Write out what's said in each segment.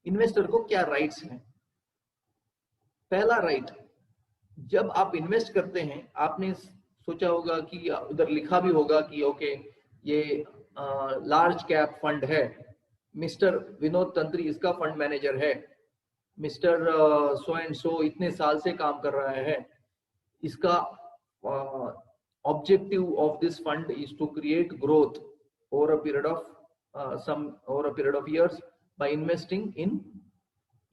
Investor को क्या rights हैं? पहला राइट, जब आप इन्वेस्ट करते हैं आपने सोचा होगा कि उधर लिखा भी होगा कि ओके ये लार्ज कैप फंड है, मिस्टर विनोद तंत्री इसका फंड मैनेजर है, मिस्टर सो एंड सो इतने साल से काम कर रहा है, इसका objective of this fund is to create growth over a period of years by investing in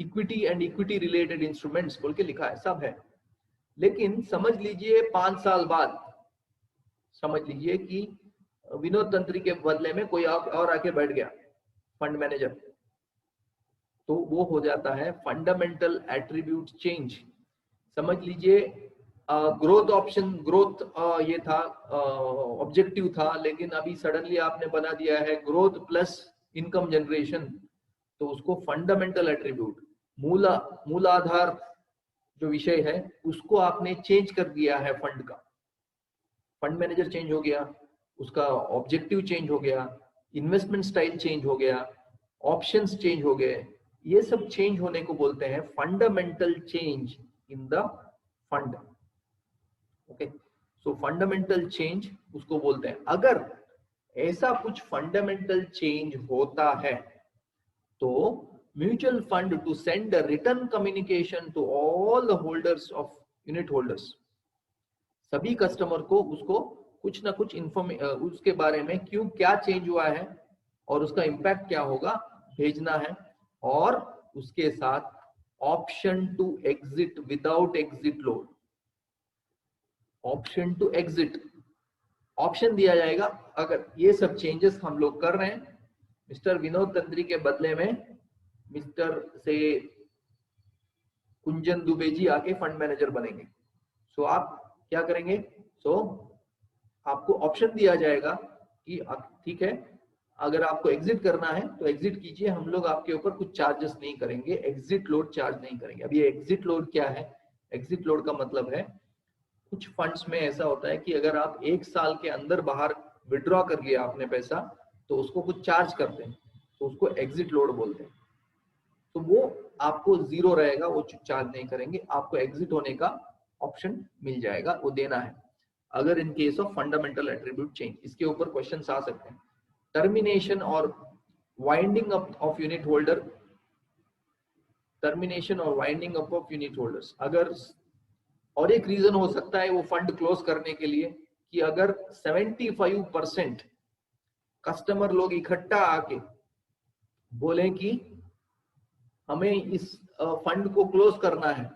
equity and equity related instruments बोल के लिखा है, सब है। लेकिन समझ लीजिए 5 साल बाद समझ लीजिए कि विनोद तंत्री के बदले में कोई और आके बैठ गया फंड मैनेजर, तो वो हो जाता है फंडामेंटल एट्रीब्यूट चेंज। समझ लीजिए ग्रोथ ऑप्शन, ग्रोथ ये था ऑब्जेक्टिव था, लेकिन अभी सडनली आपने बना दिया है ग्रोथ प्लस इनकम जनरेशन, तो उसको फंडामेंटल एट्रीब्यूट, मूलाधार जो विषय है उसको आपने चेंज कर दिया है। फंड का फंड मैनेजर चेंज हो गया, उसका ऑब्जेक्टिव चेंज हो गया, इन्वेस्टमेंट स्टाइल चेंज हो गया, ऑप्शंस चेंज हो गए, ये सब चेंज होने को बोलते हैं fundamental change in the fund. Okay, so fundamental change उसको बोलते हैं। अगर ऐसा कुछ फंडामेंटल चेंज होता है तो mutual fund to send a return communication to all the holders of unit holders, सभी कस्टमर को उसको कुछ ना कुछ उसके बारे में क्यों क्या चेंज हुआ है और उसका इंपैक्ट क्या होगा भेजना है, और उसके साथ option to exit without exit load, option to exit option दिया जाएगा। अगर ये सब चेंजेस हम लोग कर रहे हैं, मिस्टर विनोद तंत्री के बदले में मिस्टर से कुंजन दुबे जी आके फंड मैनेजर बनेंगे, सो आप क्या करेंगे? सो आपको ऑप्शन दिया जाएगा कि ठीक है, अगर आपको एग्जिट करना है तो एग्जिट कीजिए, हम लोग आपके ऊपर कुछ चार्जेस नहीं करेंगे, एग्जिट लोड चार्ज नहीं करेंगे। अब ये एग्जिट लोड क्या है? एग्जिट लोड का मतलब है कुछ फंड्स में ऐसा होता है कि अगर आप 1 साल के अंदर बाहर विड्रॉ कर लिया आपने पैसा तो उसको कुछ चार्ज करते हैं, तो उसको एग्जिट लोड बोलते हैं। तो वो आपको जीरो रहेगा, वो चार्ज नहीं करेंगे, आपको एग्जिट होने का ऑप्शन मिल जाएगा, वो देना है अगर in case of fundamental attribute change. इसके ऊपर क्वेश्चन आ सकते हैं। टर्मिनेशन और winding up of unit holder, termination और winding up of unit holders, अगर और एक रीजन हो सकता है वो फंड क्लोज करने के लिए कि अगर 75% कस्टमर लोग इकट्ठा आके बोले कि हमें इस फंड को क्लोज करना है,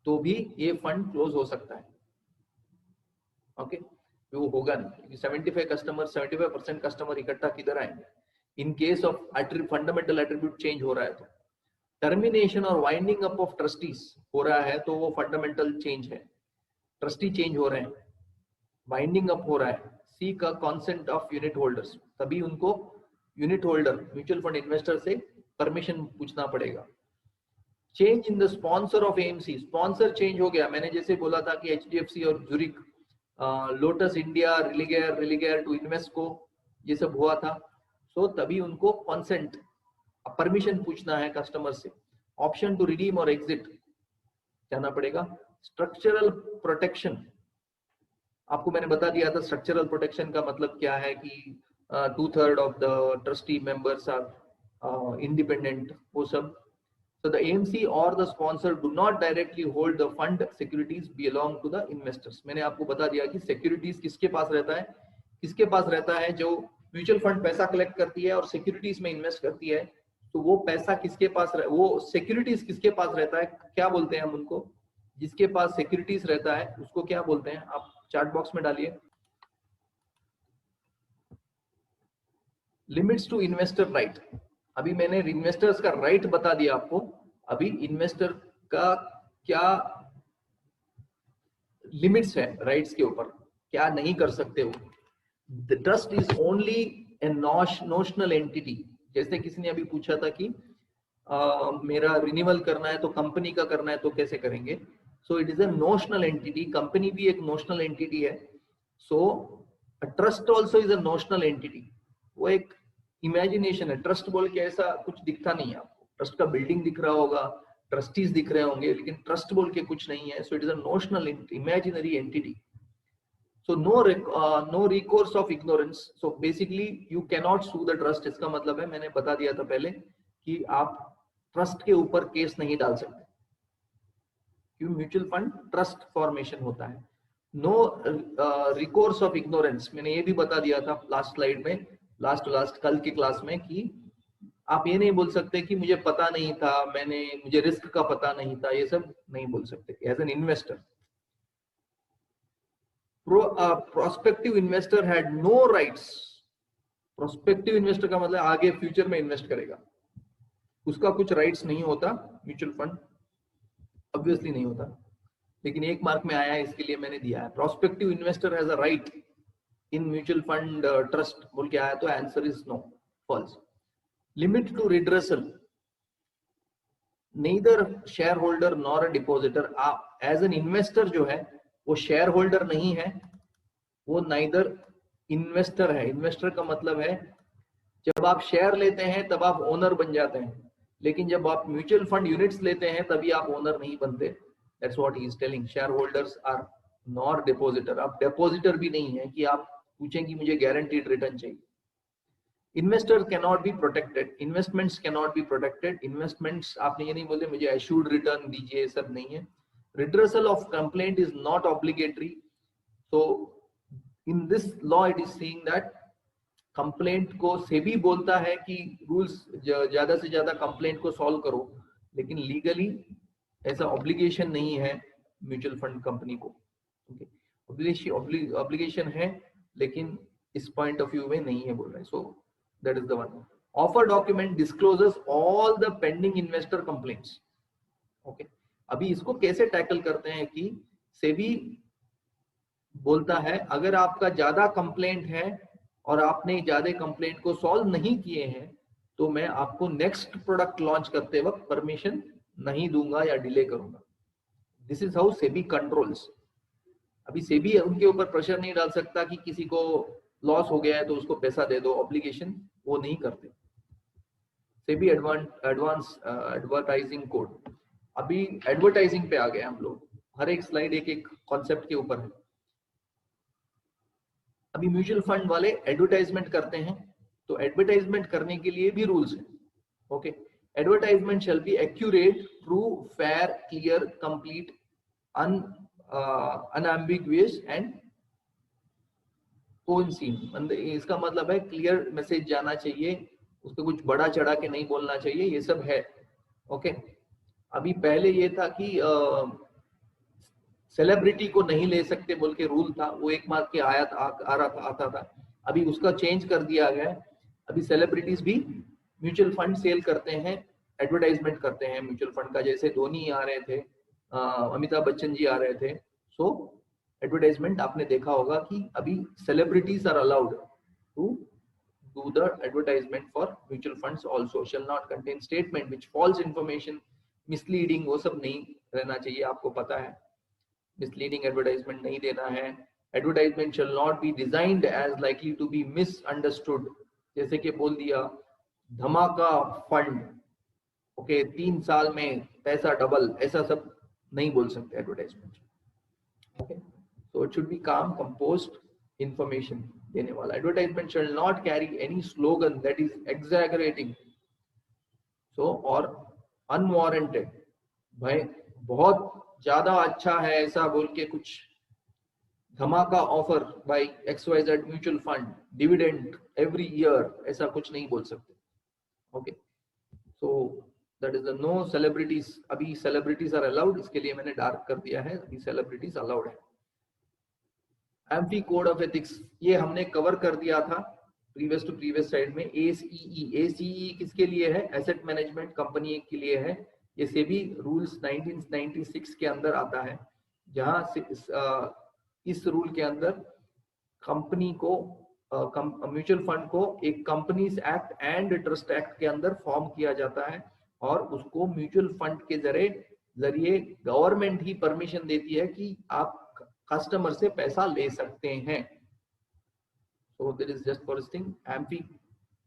तो भी ये फंड क्लोज हो सकता है। ओके, वो होगा नहीं क्योंकि 75% कस्टमर इकट्ठा किधर आएंगे इन case of fundamental attribute change हो रहा है। तो टर्मिनेशन और वाइंडिंग अप ऑफ ट्रस्टीज हो रहा है तो वो फंडामेंटल चेंज है, ट्रस्टी चेंज हो रहे हैं, वाइंडिंग अप हो रहा है, सी का कॉन्सेंट ऑफ यूनिट होल्डर्स, तभी उनको unit holder mutual fund investor से परमिशन पूछना पड़ेगा। Change in the sponsor of AMC, sponsor change हो गया, मैंने जैसे बोला था कि एचडीएफसी और Zurich, Lotus India, Religare to invest को, ये सब हुआ था, सो तभी उनको कॉन्सेंट परमिशन पूछना है कस्टमर से। ऑप्शन टू रिडीम और एग्जिट जाना पड़ेगा। स्ट्रक्चरल प्रोटेक्शन, आपको मैंने बता दिया था स्ट्रक्चरल प्रोटेक्शन का मतलब क्या है कि 2/3 of the trustee members are independent, वो सब। So the AMC or the sponsor do not directly hold the fund, securities belong to the investors। मैंने आपको बता दिया कि सिक्योरिटीज किसके पास रहता है, किसके पास रहता है, जो म्यूचुअल फंड पैसा कलेक्ट करती है और सिक्योरिटीज में इन्वेस्ट करती है, तो वो पैसा किसके पास वो सिक्योरिटीज किसके पास रहता है, क्या बोलते हैं हम उनको? जिसके पास सिक्योरिटीज रहता है उसको क्या बोलते हैं? आप चैट बॉक्स में डालिए। लिमिट्स टू इन्वेस्टर राइट, अभी मैंने इन्वेस्टर्स का राइट बता दिया आपको, अभी इन्वेस्टर का क्या लिमिट्स है राइट्स के ऊपर, क्या नहीं कर सकते हो। The trust is only A notional entity. जैसे किसी ने अभी पूछा था कि मेरा रिन्यूअल करना है तो कंपनी का करना है तो कैसे करेंगे? So it is a notional entity, company भी एक नोशनल एंटिटी है, so trust also is a notional entity. वो एक इमेजिनेशन है, ट्रस्ट बोल के ऐसा कुछ दिखता नहीं है आपको, ट्रस्ट का बिल्डिंग दिख रहा होगा, ट्रस्टीज दिख रहे होंगे, लेकिन ट्रस्ट बोल के कुछ नहीं है. So it is a notional imaginary entity. So no recourse of ignorance. So basically you cannot sue the trust. इसका मतलब है, मैंने बता दिया था पहले कि आप ट्रस्ट के ऊपर केस नहीं डाल सकते, क्यों? म्यूचुअल फंड ट्रस्ट फॉर्मेशन होता है. नो रिकोर्स ऑफ इग्नोरेंस, मैंने ये भी बता दिया था लास्ट स्लाइड में, लास्ट कल की क्लास में, कि आप ये नहीं बोल सकते कि मुझे पता नहीं था, मुझे रिस्क का पता नहीं था, ये सब नहीं बोल सकते as an investor. Prospective investor had no rights. Prospective investor का मतलब आगे फ्यूचर में इन्वेस्ट करेगा, उसका कुछ राइट्स नहीं होता. म्यूचुअल फंड ऑब्वियसली नहीं होता, लेकिन एक मार्क में आया है इसके लिए मैंने दिया है. Prospective investor has a right in mutual fund trust बोल के आया, तो answer is no, false. Limit to redressal, neither shareholder nor a depositor. As an investor जो है वो शेयर होल्डर नहीं है, वो नाइदर इन्वेस्टर है. इन्वेस्टर का मतलब है जब आप शेयर लेते हैं तब आप ओनर बन जाते हैं, लेकिन जब आप म्यूचुअल फंड यूनिट्स लेते हैं तभी आप ओनर नहीं बनते. That's what he is telling. Shareholders are nor depositor. आप डिपोजिटर भी नहीं है कि आप पूछें कि मुझे गारंटीड रिटर्न चाहिए. Investor cannot be protected, investments cannot be protected. Investments आपने ये नहीं बोलते मुझे एश्योर्ड रिटर्न दीजिए, ये सब नहीं है. Redressal of complaint is not obligatory. So in this law it is saying that complaint को सेबी बोलता है कि रूल्स ज्यादा से ज्यादा कंप्लेंट को सॉल्व करो, लेकिन लीगली ऐसा ऑब्लिगेशन नहीं है म्यूचुअल फंड कंपनी को. ऑब्लिगेशन है लेकिन इस पॉइंट ऑफ व्यू में नहीं है बोल रहे. सो that is the one. Offer document discloses all the pending investor complaints. Okay, अभी इसको कैसे टैकल करते हैं कि सेबी बोलता है अगर आपका ज्यादा कंप्लेंट है और आपने ज्यादा कंप्लेंट को सॉल्व नहीं किए हैं तो मैं आपको नेक्स्ट प्रोडक्ट लॉन्च करते वक्त परमिशन नहीं दूंगा या डिले करूंगा. This is how SEBI controls. अभी सेबी उनके ऊपर प्रेशर नहीं डाल सकता कि किसी को लॉस हो गया है तो उसको पैसा दे दो, ऑब्लिगेशन वो नहीं करते. SEBI advance advertising code. अभी एडवर्टाइजिंग पे आ गए हम लोग, हर एक स्लाइड एक एक कॉन्सेप्ट के ऊपर है. अभी म्यूचुअल फंड वाले एडवर्टाइजमेंट करते हैं, तो एडवर्टाइजमेंट करने के लिए भी रूल्स हैं. Okay, advertisement shall be accurate, true, fair, clear, complete, unambiguous and coincident. इसका मतलब है क्लियर मैसेज जाना चाहिए, उसको कुछ बड़ा चढ़ा के नहीं बोलना चाहिए, ये सब है. ओके, अभी पहले ये था कि सेलिब्रिटी को नहीं ले सकते बोल के रूल था, वो एक मार्क के आता था. अभी उसका चेंज कर दिया गया है. अभी सेलिब्रिटीज भी म्यूचुअल फंड सेल करते हैं, एडवर्टाइजमेंट करते हैं म्यूचुअल फंड का. जैसे धोनी आ रहे थे, अमिताभ बच्चन जी आ रहे थे. सो एडवर्टाइजमेंट आपने देखा होगा कि अभी celebrities are allowed to do the advertisement for mutual funds also. Shall not contain statement which false information, misleading, वो सब नहीं रहना चाहिए. आपको पता है misleading advertisement नहीं देना है. Advertisement shall not be designed as likely to be misunderstood. जैसे कि बोल दिया धमाका फंड, ओके 3 साल में पैसा डबल, ऐसा सब नहीं बोल सकते advertisement. Okay, so it should be calm, composed information देने वाला. Advertisement shall not carry any slogan that is exaggerating, so or unwarranted. भाई बहुत ज्यादा अच्छा है ऐसा बोल के कुछ धमाका offer by XYZ mutual fund, dividend every year, ऐसा कुछ नहीं बोल सकते. Okay, so that is the no celebrities. अभी सेलिब्रिटीज आर अलाउड, इसके लिए मैंने डार्क कर दिया है, अभी सेलिब्रिटीज अलाउड है. एम्फी कोड ऑफ एथिक्स, ये हमने कवर कर दिया था प्रीवियस साइड में. ACE किसके लिए है? एसेट मैनेजमेंट कंपनी के लिए है. ये सेबी रूल्स 1996 के अंदर आता है, जहां इस रूल के अंदर कंपनी को म्यूचुअल फंड को एक companies act and trust act के अंदर फॉर्म किया जाता है, और उसको म्यूचुअल फंड के जरिए गवर्नमेंट ही परमिशन देती है कि आप कस्टमर से पैसा ले सकते हैं. So there is just for this thing,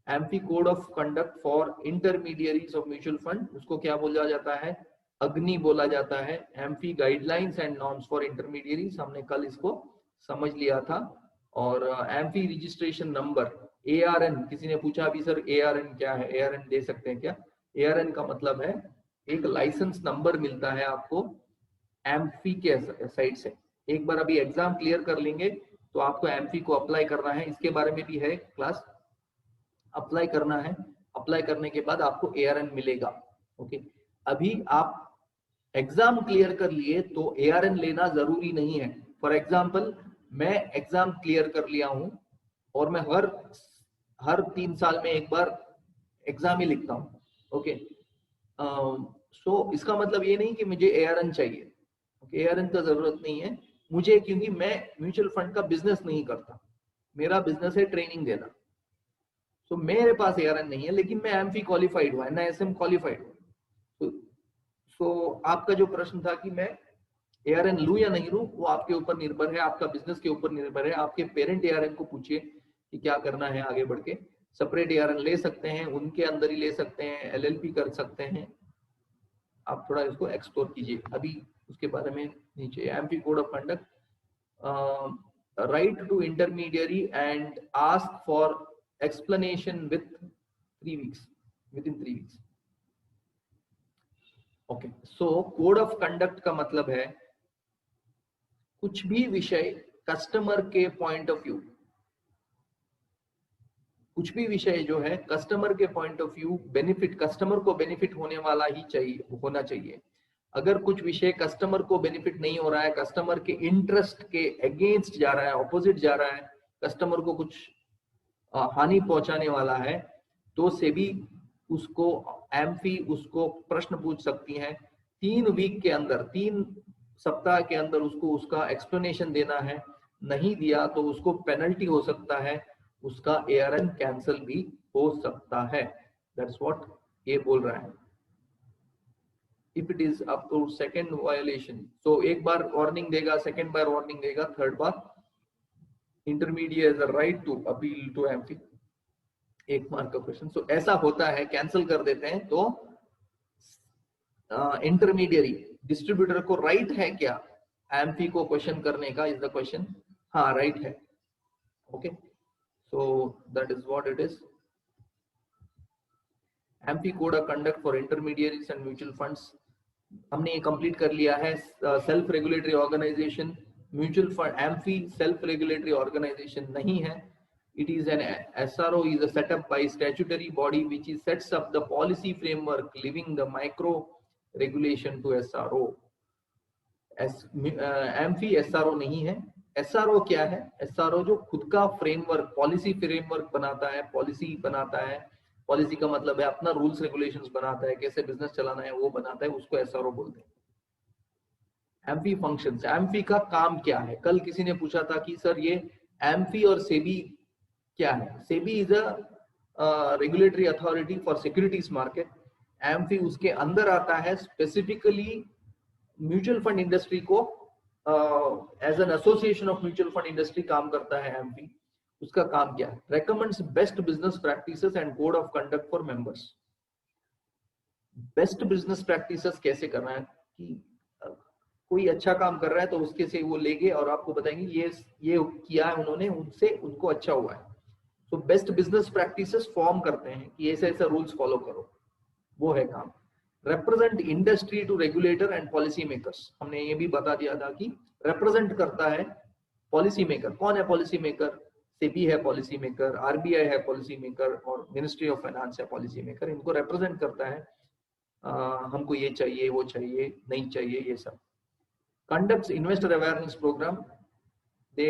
amphi code of conduct for intermediaries of mutual fund, उसको क्या बोला जाता है, अग्नि बोला जाता है। Amphi guidelines and norms for intermediaries, हमने कल इसको समझ लिया था। और एम्फी रजिस्ट्रेशन नंबर ARN, किसी ने पूछा अभी सर ARN क्या है, ARN दे सकते हैं क्या? ARN का मतलब है एक लाइसेंस नंबर मिलता है आपको एम्फी के साइड से। एक बार अभी एग्जाम क्लियर कर लेंगे तो आपको एम्फी को अप्लाई करना है, इसके बारे में भी है क्लास, अप्लाई करना है। अप्लाई करने के बाद आपको ARN मिलेगा। ओके, अभी आप एग्जाम क्लियर कर लिए तो ARN लेना जरूरी नहीं है। फॉर एग्जाम्पल मैं एग्जाम क्लियर कर लिया हूं और मैं हर 3 साल में एक बार एग्जाम ही लिखता हूँ। ओके, सो इसका मतलब ये नहीं कि मुझे ARN चाहिए। ARN का जरूरत नहीं है मुझे, क्योंकि मैं म्यूचुअल फंड का बिजनेस नहीं करता, मेरा बिजनेस है ट्रेनिंग देना। तो मेरे पास ARN नहीं है, लेकिन मैं एम्फी क्वालिफाइड हुआ, NISM क्वालिफाइड हूँ। तो आपका जो प्रश्न था कि मैं ARN लूं या नहीं लूं, वो आपके ऊपर निर्भर है, आपका बिजनेस के ऊपर निर्भर है। आपके पेरेंट ARN को पूछिए कि क्या करना है आगे बढ़ के। सेपरेट ARN ले सकते हैं, उनके अंदर ही ले सकते हैं, LLP कर सकते हैं। आप थोड़ा इसको एक्सप्लोर कीजिए, अभी उसके बारे में नीचे AMFI code of conduct, right to intermediary and ask for explanation within 3 weeks। Okay, so code of conduct का मतलब है कुछ भी विषय कस्टमर के पॉइंट ऑफ व्यू, कुछ भी विषय जो है कस्टमर के point of view benefit, customer को बेनिफिट होने वाला ही चाहिए, होना चाहिए। अगर कुछ विषय कस्टमर को बेनिफिट नहीं हो रहा है, कस्टमर के इंटरेस्ट के अगेंस्ट जा रहा है, ऑपोजिट जा रहा है, कस्टमर को कुछ हानि पहुंचाने वाला है, तो सेबी उसको एम्फी उसको प्रश्न पूछ सकती है 3 वीक के अंदर, 3 सप्ताह के अंदर उसको उसका एक्सप्लेनेशन देना है। नहीं दिया तो उसको पेनल्टी हो सकता है, उसका ARN कैंसिल भी हो सकता है। दैट्स व्हाट ये बोल रहा है। If it is up to second violation, तो एक बार वार्निंग देगा, सेकंड बार वार्निंग देगा, थर्ड बार intermediate is right to appeal to AMFI. 1 mark का क्वेश्चन। सो ऐसा होता है, कैंसिल कर देते हैं तो इंटरमीडियरी डिस्ट्रीब्यूटर को राइट है क्या एम्फी को क्वेश्चन करने का, इज द क्वेश्चन। हाँ, राइट है। Okay, so that is what it is. AMFI code of conduct for intermediaries and mutual funds हमने ये कंप्लीट कर लिया है। Self regulatory organisation, mutual fund AMFI self regulatory organisation नहीं है। It is an SRO is a set up by statutory body which is sets up the policy framework, leaving the micro regulation to SRO. Amphi SRO नहीं है। SRO क्या है? SRO जो खुद का framework, policy framework बनाता है, policy बनाता है, पॉलिसी का मतलब है अपना रूल्स रेगुलेशंस बनाता है, कैसे बिजनेस चलाना है वो बनाता है, उसको SRO बोलते हैं। एम्फी फंक्शंस, एम्फी का काम क्या है? कल किसी ने पूछा था कि सर ये एम्फी और सेबी क्या है? SEBI is a regulatory authority for securities market. AMFI उसके अंदर आता है, स्पेसिफिकली म्यूचुअल फंड इंडस्ट्री को as an association of mutual fund industry काम करता है एम्फी। उसका काम क्या है? Recommends best business practices and code of conduct for members. Best business practices कैसे करना है कि कोई अच्छा काम कर रहा है तो उसके से वो लेंगे और आपको बताएंगे ये किया है उन्होंने, उनसे उनको अच्छा हुआ है। तो बेस्ट बिजनेस प्रैक्टिसेस फॉर्म करते हैं कि ऐसे ऐसे रूल्स फॉलो करो, वो है काम। Represent industry to regulator and policy makers, हमने ये भी बता दिया था कि रिप्रेजेंट करता है पॉलिसी मेकर। कौन है पॉलिसी मेकर? सेबी है पॉलिसी मेकर, RBI है पॉलिसी मेकर और मिनिस्ट्री ऑफ फाइनेंस है पॉलिसी मेकर। इनको रिप्रेजेंट करता है, हमको ये चाहिए, वो चाहिए, नहीं चाहिए, ये सब। Conducts investor awareness programme, they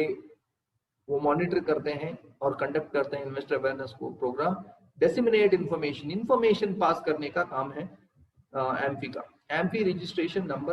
वो मॉनिटर करते हैं और कंडक्ट करते हैं investor awareness programme. Disseminate information, information pass करने का काम है एम्फी का। Amphi registration number